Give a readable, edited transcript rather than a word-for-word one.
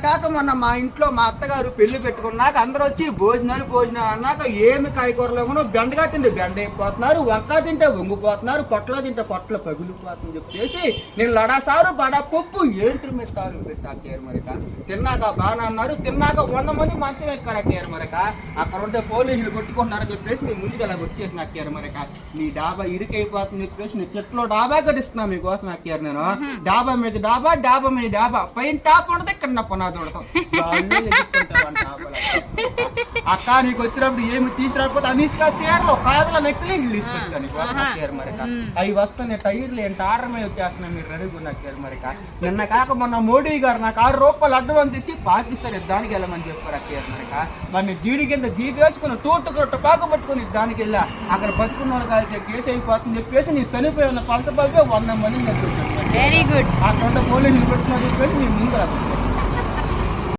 కాక మొన్న మా ఇంట్లో మా అత్తగారు పెళ్లి పెట్టుకున్నాక అందరూ వచ్చి భోజనాలు అన్నాక ఏమి కాయకూరలో కూడా బెండగా తింటే బెండ అయిపోతున్నారు, వంకాయ తింటే వంగిపోతున్నారు, పొట్ల తింటే పొట్ల పగిలిపోతుందని చెప్పేసి నేను లడాసారు బడా పప్పు ఏంటి మీరు సారు పెట్టారు మరిక. తిన్నాక బాగా అన్నారు, తిన్నాక 100 మంది మంచం ఎక్కారు మరిక. అక్కడ ఉంటే పోలీసులు కొట్టుకుంటున్నారని చెప్పేసి మీ ముందుకు అలా వచ్చేసి నక్కారు మరిక. నీ డాబా ఇరుకైపోతుంది చెప్పేసి నీ చెట్లో డాబా కట్టిస్తున్నా మీకోసం నక్కారు నేను. డాబా మీద డాబా, డాబా మీద డాబా, పైన టాప్ ఉండదు, ఇక్కడ పునాది. అక్క నీకు వచ్చినప్పుడు ఏమి తీసుకురాకపోతే అనీస్కా చీరలు కాదుల నెక్లీ తీసుకొచ్చాను మరిక. అవి వస్తున్నాయి టైర్లు ఏంటి ఆర్డర్ మీద వచ్చేస్తున్నాయి, మీరు రెడీగా నక్కారు మరిక. నిన్న కాక మొన్న మోడీ గారు నాకు 6 రూపాయలు అడ్వాన్స్ ఇచ్చి పాకిస్తాన్ యుద్ధానికి వెళ్ళమని చెప్పారు అక్కారు మరిక. మరి జీడి కింద జీపి వేసుకుని తోట పాక పట్టుకుని యుద్ధానికి వెళ్ళా. అక్కడ బతుకున్న వాళ్ళు కలిసి కేసు అయిపోతుంది చెప్పేసి నీ చనిపోయి ఉన్న పలస 100 మందిని చెప్పేసి వెరీ గుడ్ అక్కడ పోలీసులు పెట్టుకున్నా చెప్పేసి నీ ముందు